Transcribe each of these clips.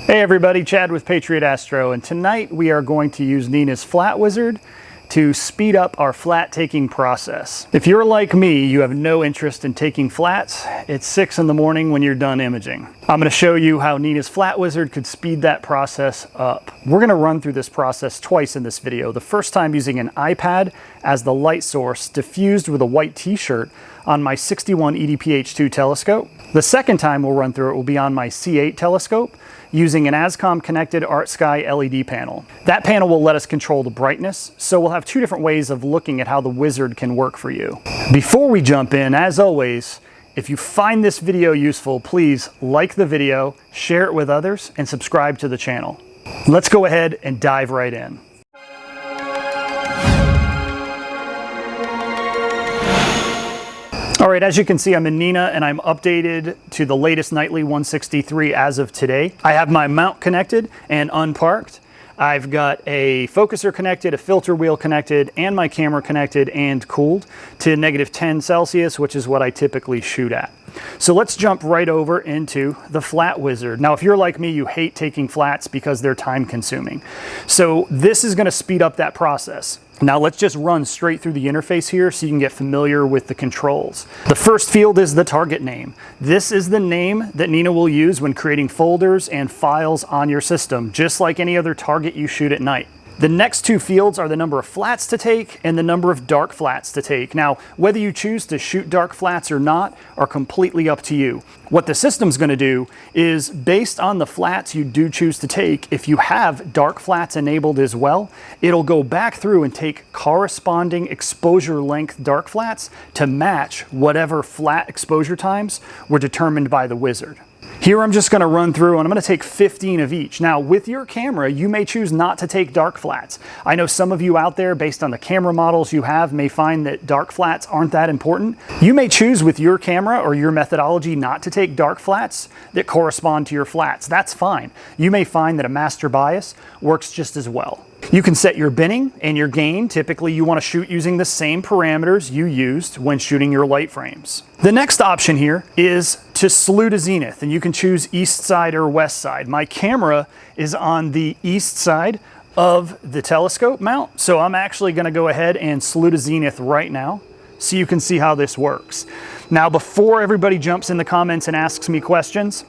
Hey everybody, Chad with Patriot Astro, and tonight we are going to use Nina's Flat Wizard to speed up our flat taking process. If you're like me, you have no interest in taking flats. It's 6 in the morning when you're done imaging. I'm going to show you how Nina's Flat Wizard could speed that process up. We're going to run through this process twice in this video. The first time using an iPad as the light source diffused with a white t-shirt on my 61 EDPH2 telescope. The second time we'll run through it will be on my C8 telescope using an ASCOM connected ArtSky LED panel. That panel will let us control the brightness, so we'll have two different ways of looking at how the wizard can work for you. Before we jump in, as always, if you find this video useful, please like the video, share it with others, and subscribe to the channel. Let's go ahead and dive right in. All right, as you can see, I'm in Nina and I'm updated to the latest nightly 163 as of today. I have my mount connected and unparked. I've got a focuser connected, a filter wheel connected, and my camera connected and cooled to -10 Celsius, which is what I typically shoot at. So let's jump right over into the Flat Wizard. Now, if you're like me, you hate taking flats because they're time consuming. So this is gonna speed up that process. Now let's just run straight through the interface here so you can get familiar with the controls. The first field is the target name. This is the name that Nina will use when creating folders and files on your system, just like any other target you shoot at night. The next two fields are the number of flats to take and the number of dark flats to take. Now, whether you choose to shoot dark flats or not are completely up to you. What the system's gonna do is, based on the flats you do choose to take, if you have dark flats enabled as well, it'll go back through and take corresponding exposure length dark flats to match whatever flat exposure times were determined by the wizard. Here I'm just going to run through and I'm going to take 15 of each. Now with your camera, you may choose not to take dark flats. I know some of you out there, based on the camera models you have, may find that dark flats aren't that important. You may choose with your camera or your methodology not to take dark flats that correspond to your flats. That's fine. You may find that a master bias works just as well. You can set your binning and your gain. Typically you want to shoot using the same parameters you used when shooting your light frames. The next option here is to slew to zenith, and you can choose east side or west side. My camera is on the east side of the telescope mount, so I'm actually going to go ahead and slew to zenith right now so you can see how this works. Now, before everybody jumps in the comments and asks me questions,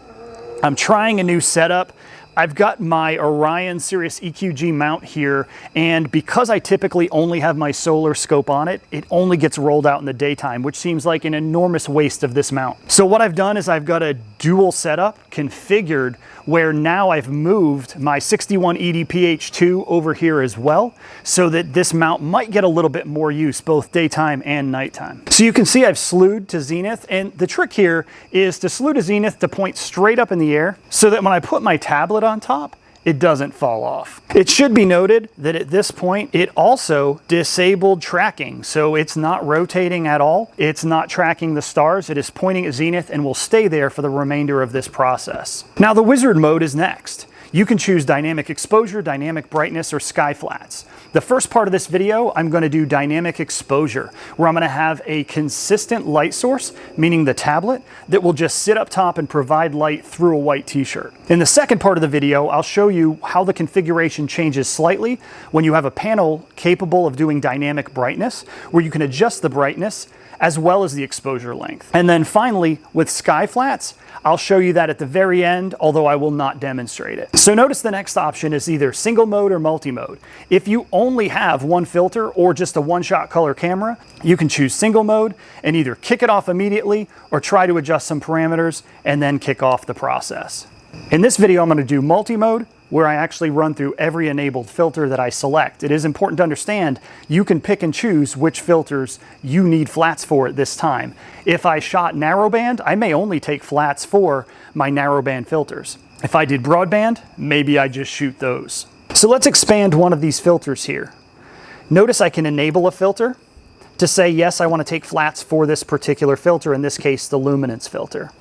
I'm trying a new setup. I've got my Orion Sirius EQG mount here, and because I typically only have my solar scope on it, it only gets rolled out in the daytime, which seems like an enormous waste of this mount. So what I've done is I've got a dual setup configured where now I've moved my 61 EDPH2 over here as well, so that this mount might get a little bit more use both daytime and nighttime. So you can see I've slewed to zenith, and the trick here is to slew to zenith to point straight up in the air so that when I put my tablet on top, it doesn't fall off. It should be noted that at this point, it also disabled tracking. So it's not rotating at all. It's not tracking the stars. It is pointing at zenith and will stay there for the remainder of this process. Now the wizard mode is next. You can choose dynamic exposure, dynamic brightness, or sky flats. The first part of this video, I'm going to do dynamic exposure, where I'm going to have a consistent light source, meaning the tablet, that will just sit up top and provide light through a white t-shirt. In the second part of the video, I'll show you how the configuration changes slightly when you have a panel capable of doing dynamic brightness, where you can adjust the brightness as well as the exposure length. And then finally, with sky flats, I'll show you that at the very end, although I will not demonstrate it. So notice the next option is either single mode or multi-mode. If you only have one filter or just a one-shot color camera, you can choose single mode and either kick it off immediately or try to adjust some parameters and then kick off the process. In this video, I'm going to do multi-mode, where I actually run through every enabled filter that I select. It is important to understand you can pick and choose which filters you need flats for at this time. If I shot narrowband, I may only take flats for my narrowband filters. If I did broadband, maybe I just shoot those. So let's expand one of these filters here. Notice I can enable a filter to say, yes, I want to take flats for this particular filter, in this case, the luminance filter.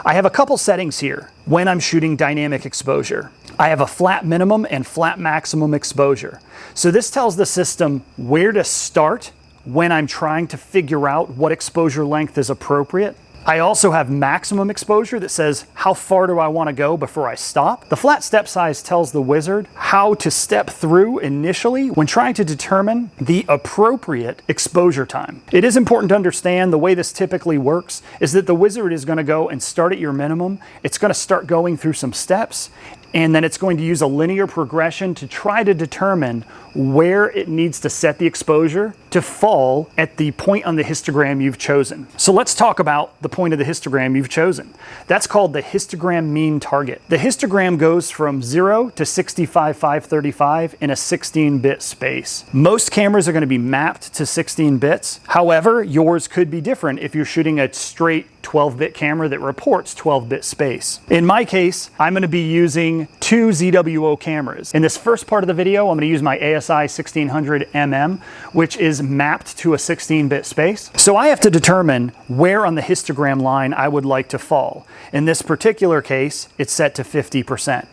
I have a couple settings here when I'm shooting dynamic exposure. I have a flat minimum and flat maximum exposure. So this tells the system where to start when I'm trying to figure out what exposure length is appropriate. I also have maximum exposure that says how far do I want to go before I stop. The flat step size tells the wizard how to step through initially when trying to determine the appropriate exposure time. It is important to understand the way this typically works is that the wizard is going to go and start at your minimum. It's going to start going through some steps, and then it's going to use a linear progression to try to determine where it needs to set the exposure to fall at the point on the histogram you've chosen. So let's talk about the point of the histogram you've chosen. That's called the histogram mean target. The histogram goes from 0 to 65,535 in a 16-bit space. Most cameras are going to be mapped to 16 bits. However, yours could be different if you're shooting a straight 12-bit camera that reports 12-bit space. In my case, I'm going to be using two ZWO cameras. In this first part of the video, I'm going to use my ASI 1600mm, which is mapped to a 16-bit space. So I have to determine where on the histogram line I would like to fall. In this particular case, it's set to 50%.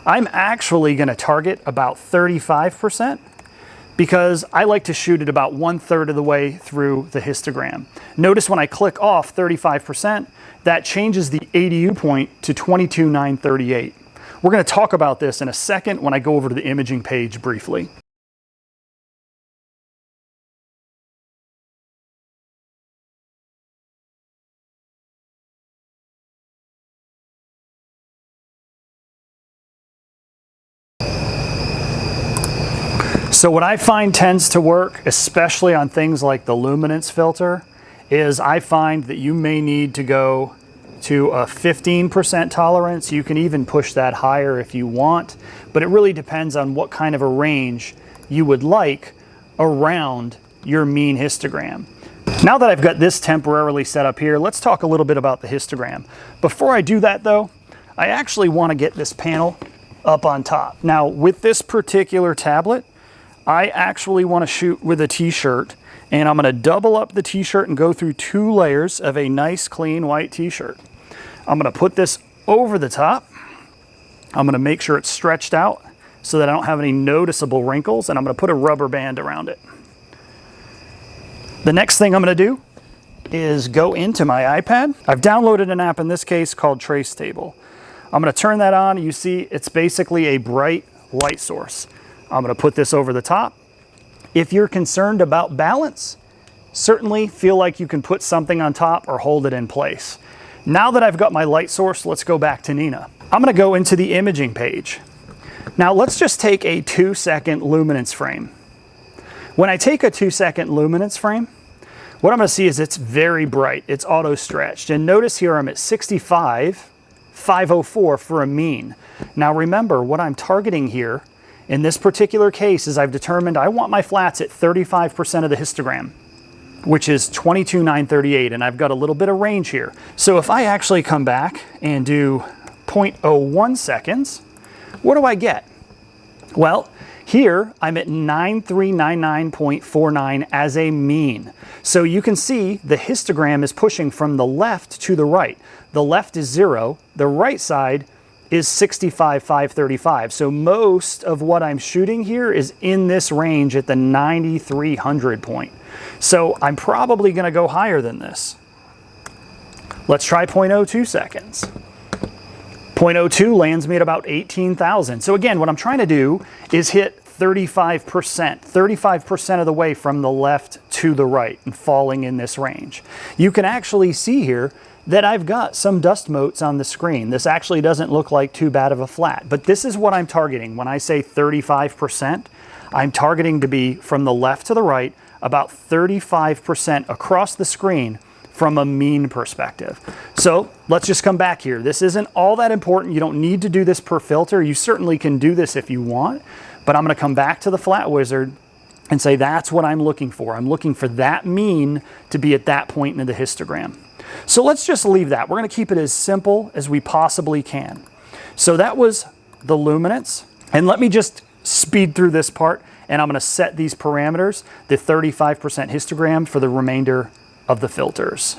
I'm actually going to target about 35%. Because I like to shoot it about 1/3 of the way through the histogram. Notice when I click off 35%, that changes the ADU point to 22,938. We're going to talk about this in a second when I go over to the imaging page briefly. So what I find tends to work, especially on things like the luminance filter, is I find that you may need to go to a 15% tolerance. You can even push that higher if you want, but it really depends on what kind of a range you would like around your mean histogram. Now that I've got this temporarily set up here, let's talk a little bit about the histogram. Before I do that though, I actually want to get this panel up on top. Now with this particular tablet, I actually want to shoot with a t-shirt, and I'm going to double up the t-shirt and go through 2 layers of a nice clean white t-shirt. I'm going to put this over the top. I'm going to make sure it's stretched out so that I don't have any noticeable wrinkles, and I'm going to put a rubber band around it. The next thing I'm going to do is go into my iPad. I've downloaded an app in this case called Trace Table. I'm going to turn that on. You see it's basically a bright light source. I'm going to put this over the top. If you're concerned about balance, certainly feel like you can put something on top or hold it in place. Now that I've got my light source, let's go back to Nina. I'm going to go into the imaging page. Now let's just take a 2-second luminance frame. When I take a 2-second luminance frame, what I'm going to see is it's very bright. It's auto stretched. And notice here I'm at 65,504 for a mean. Now remember, what I'm targeting here in this particular case is I've determined I want my flats at 35% of the histogram, which is 22,938, and I've got a little bit of range here. So if I actually come back and do 0.01 seconds, what do I get? Well, here I'm at 9399.49 as a mean. So you can see the histogram is pushing from the left to the right. The left is 0, the right side is 65,535. So most of what I'm shooting here is in this range at the 9300 point. So I'm probably going to go higher than this. Let's try 0.02 seconds. 0.02 lands me at about 18,000. So again, what I'm trying to do is hit 35% of the way from the left to the right and falling in this range. You can actually see here that I've got some dust motes on the screen. This actually doesn't look like too bad of a flat, but this is what I'm targeting. When I say 35%, I'm targeting to be from the left to the right, about 35% across the screen from a mean perspective. So let's just come back here. This isn't all that important. You don't need to do this per filter. You certainly can do this if you want, but I'm gonna come back to the flat wizard and say that's what I'm looking for. I'm looking for that mean to be at that point in the histogram. So let's just leave that. We're going to keep it as simple as we possibly can. So that was the luminance. And let me just speed through this part, and I'm going to set these parameters, the 35% histogram for the remainder of the filters.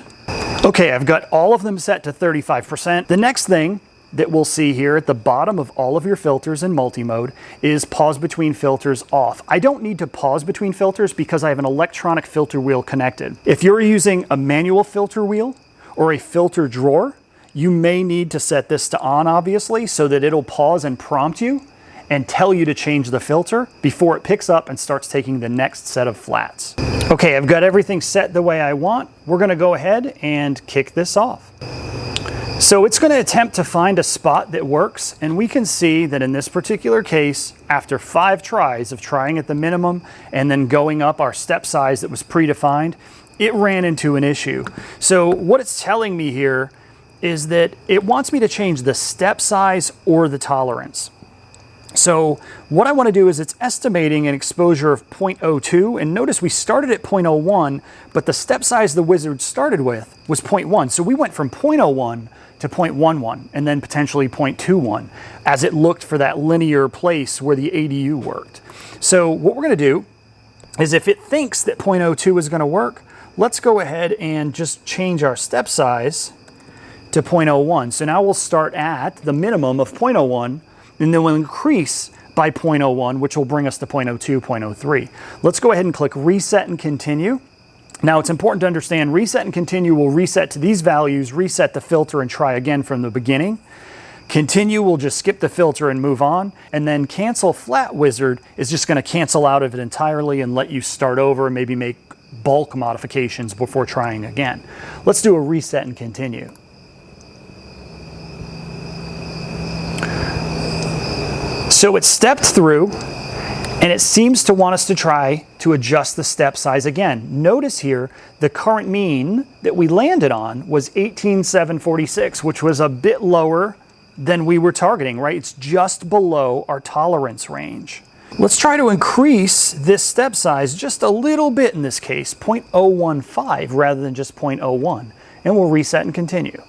Okay, I've got all of them set to 35%. The next thing that we'll see here at the bottom of all of your filters in multi-mode is pause between filters off. I don't need to pause between filters because I have an electronic filter wheel connected. If you're using a manual filter wheel, or a filter drawer, you may need to set this to on, obviously, so that it'll pause and prompt you and tell you to change the filter before it picks up and starts taking the next set of flats. Okay, I've got everything set the way I want. We're gonna go ahead and kick this off. So it's gonna attempt to find a spot that works, and we can see that in this particular case, after 5 tries of trying at the minimum and then going up our step size that was predefined, it ran into an issue. So what it's telling me here is that it wants me to change the step size or the tolerance. So what I want to do is it's estimating an exposure of 0.02, and notice we started at 0.01, but the step size the wizard started with was 0.1. So we went from 0.01 to 0.11 and then potentially 0.21 as it looked for that linear place where the ADU worked. So what we're going to do is if it thinks that 0.02 is going to work, let's go ahead and just change our step size to 0.01. So now we'll start at the minimum of 0.01, and then we'll increase by 0.01, which will bring us to 0.02, 0.03. Let's go ahead and click Reset and Continue. Now it's important to understand Reset and Continue will reset to these values, reset the filter, and try again from the beginning. Continue will just skip the filter and move on, and then Cancel Flat Wizard is just going to cancel out of it entirely and let you start over and maybe make bulk modifications before trying again. Let's do a Reset and Continue. So it stepped through, and it seems to want us to try to adjust the step size again. Notice here, the current mean that we landed on was 18,746, which was a bit lower than we were targeting, right? It's just below our tolerance range. Let's try to increase this step size just a little bit in this case, 0.015 rather than just 0.01, and we'll reset and continue.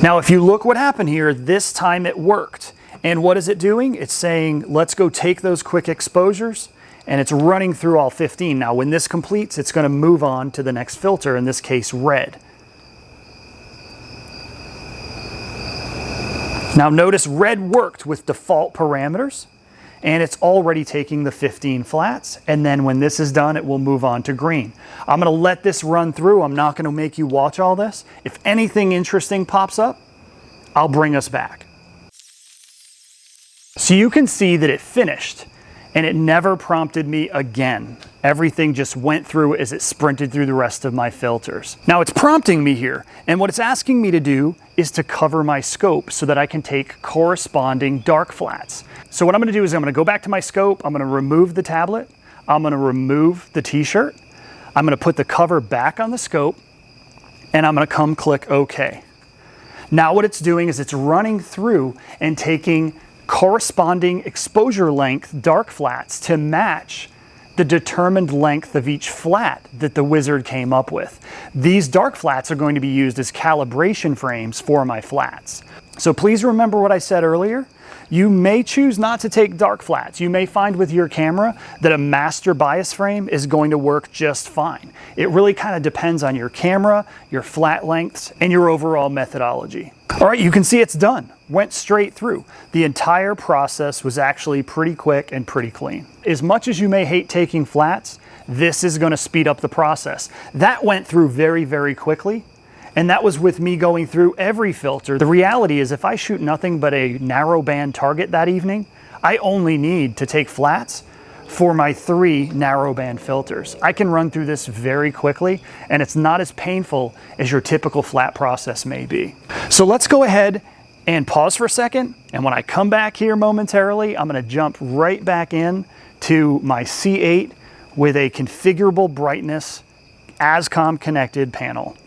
Now, if you look what happened here, this time it worked. And what is it doing? It's saying, let's go take those quick exposures, and it's running through all 15. Now, when this completes, it's going to move on to the next filter, in this case, red. Now, notice red worked with default parameters, and it's already taking the 15 flats. And then when this is done, it will move on to green. I'm going to let this run through. I'm not going to make you watch all this. If anything interesting pops up, I'll bring us back. So you can see that it finished, and it never prompted me again. Everything just went through as it sprinted through the rest of my filters. Now it's prompting me here, and what it's asking me to do is to cover my scope so that I can take corresponding dark flats. So what I'm going to do is I'm going to go back to my scope, I'm going to remove the tablet, I'm going to remove the t-shirt, I'm going to put the cover back on the scope, and I'm going to come click OK. Now what it's doing is it's running through and taking corresponding exposure length dark flats to match the determined length of each flat that the wizard came up with. These dark flats are going to be used as calibration frames for my flats. So please remember what I said earlier. You may choose not to take dark flats. You may find with your camera that a master bias frame is going to work just fine. It really kind of depends on your camera, your flat lengths, and your overall methodology. All right, you can see it's done. Went straight through. The entire process was actually pretty quick and pretty clean. As much as you may hate taking flats, this is going to speed up the process. That went through very, very quickly. And that was with me going through every filter. The reality is if I shoot nothing but a narrow band target that evening, I only need to take flats for my 3 narrow band filters. I can run through this very quickly, and it's not as painful as your typical flat process may be. So let's go ahead and pause for a second. And when I come back here momentarily, I'm going to jump right back in to my C8 with a configurable brightness ASCOM connected panel.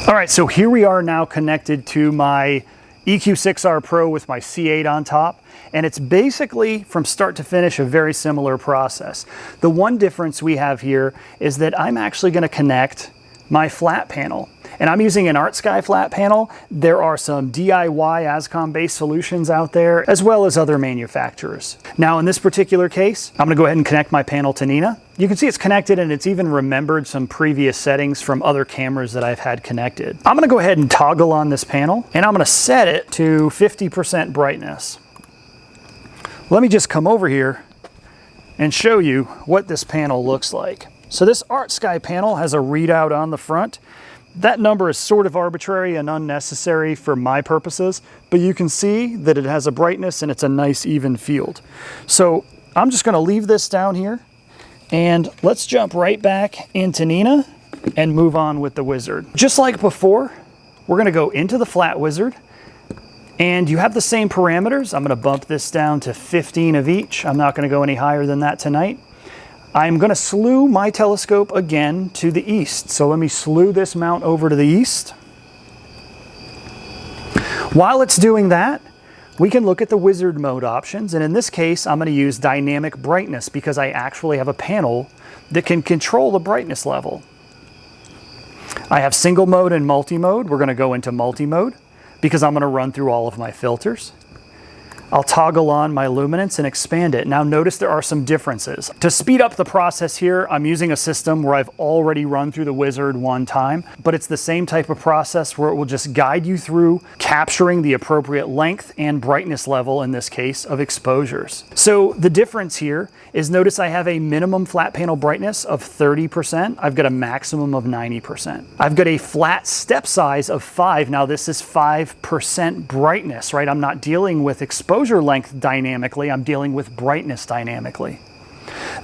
All right, so here we are now connected to my EQ6R Pro with my C8 on top, and it's basically from start to finish a very similar process. The one difference we have here is that I'm actually going to connect my flat panel, and I'm using an ArtSky flat panel. There are some DIY ASCOM based solutions out there, as well as other manufacturers. Now in this particular case, I'm going to go ahead and connect my panel to Nina. You can see it's connected, and it's even remembered some previous settings from other cameras that I've had connected. I'm going to go ahead and toggle on this panel, and I'm going to set it to 50% brightness. Let me just come over here and show you what this panel looks like. So this art sky panel has a readout on the front. That number is sort of arbitrary and unnecessary for my purposes, but you can see that it has a brightness and it's a nice even field. So I'm just gonna leave this down here and let's jump right back into Nina and move on with the wizard. Just like before, we're gonna go into the flat wizard and you have the same parameters. I'm gonna bump this down to 15 of each. I'm not gonna go any higher than that tonight. I'm gonna slew my telescope again to the east. So let me slew this mount over to the east. While it's doing that, we can look at the wizard mode options. And in this case, I'm gonna use dynamic brightness because I actually have a panel that can control the brightness level. I have single mode and multi-mode. We're gonna go into multi-mode because I'm gonna run through all of my filters. I'll toggle on my luminance and expand it. Now notice there are some differences. To speed up the process here, I'm using a system where I've already run through the wizard one time, but it's the same type of process where it will just guide you through capturing the appropriate length and brightness level, in this case, of exposures. So the difference here is, notice I have a minimum flat panel brightness of 30%. I've got a maximum of 90%. I've got a flat step size of 5. Now this is 5% brightness, right? I'm not dealing with exposure length dynamically, I'm dealing with brightness dynamically.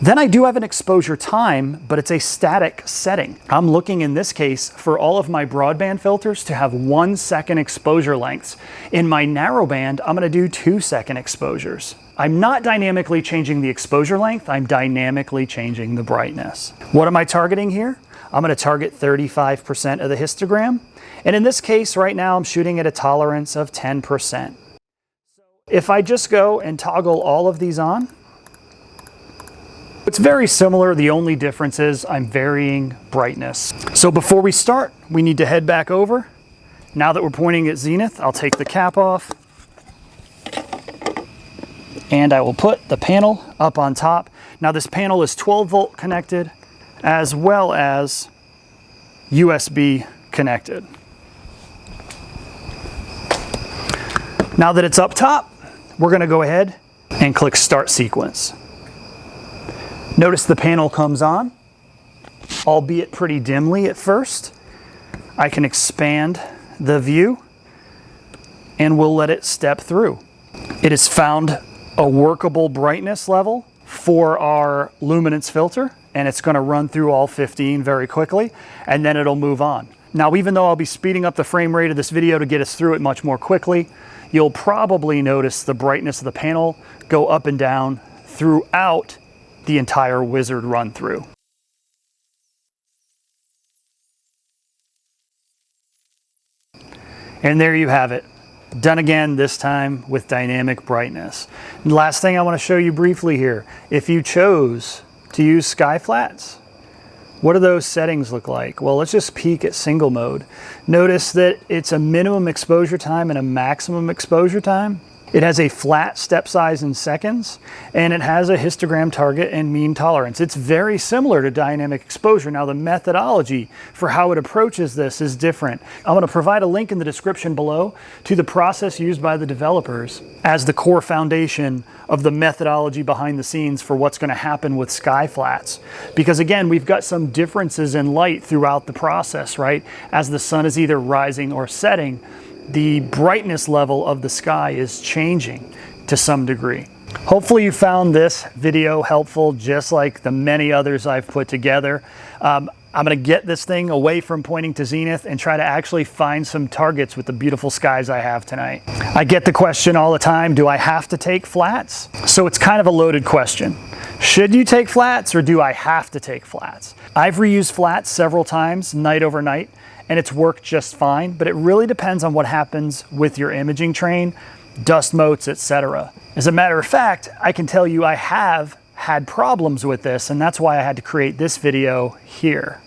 Then I do have an exposure time, but it's a static setting. I'm looking in this case for all of my broadband filters to have 1 second exposure lengths. In my narrowband, I'm gonna do 2-second exposures. I'm not dynamically changing the exposure length, I'm dynamically changing the brightness. What am I targeting here? I'm gonna target 35% of the histogram. And in this case, right now, I'm shooting at a tolerance of 10%. If I just go and toggle all of these on, it's very similar. The only difference is I'm varying brightness. So before we start, we need to head back over. Now that we're pointing at zenith, I'll take the cap off and I will put the panel up on top. Now this panel is 12 volt connected as well as USB connected. Now that it's up top, we're gonna go ahead and click Start Sequence. Notice the panel comes on, albeit pretty dimly at first. I can expand the view and we'll let it step through. It has found a workable brightness level for our luminance filter, and it's gonna run through all 15 very quickly, and then it'll move on. Now, even though I'll be speeding up the frame rate of this video to get us through it much more quickly, you'll probably notice the brightness of the panel go up and down throughout the entire wizard run through. And there you have it. Done again, this time with dynamic brightness. And last thing I want to show you briefly here, if you chose to use sky flats, what do those settings look like? Well, let's just peek at single mode. Notice that it's a minimum exposure time and a maximum exposure time. It has a flat step size in seconds, and it has a histogram target and mean tolerance. It's very similar to dynamic exposure. Now, the methodology for how it approaches this is different. I'm gonna provide a link in the description below to the process used by the developers as the core foundation of the methodology behind the scenes for what's gonna happen with sky flats. Because again, we've got some differences in light throughout the process, right? As the sun is either rising or setting, the brightness level of the sky is changing to some degree. Hopefully you found this video helpful, just like the many others I've put together. I'm gonna get this thing away from pointing to zenith and try to actually find some targets with the beautiful skies I have tonight. I get the question all the time, do I have to take flats? So it's kind of a loaded question. Should you take flats or do I have to take flats? I've reused flats several times, night over night, and it's worked just fine, but it really depends on what happens with your imaging train, dust motes, etc. As a matter of fact, I can tell you I have had problems with this, and that's why I had to create this video here.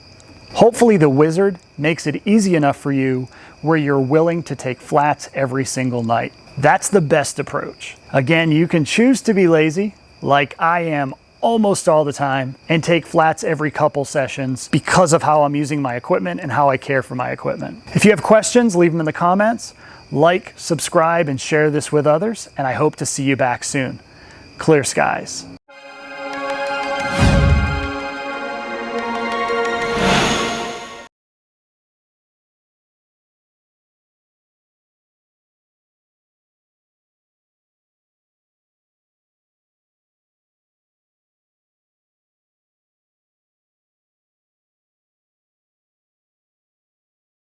Hopefully the wizard makes it easy enough for you where you're willing to take flats every single night. That's the best approach. Again, you can choose to be lazy, like I am almost all the time, and take flats every couple sessions because of how I'm using my equipment and how I care for my equipment. If you have questions, leave them in the comments. Like, subscribe, and share this with others, and I hope to see you back soon. Clear skies.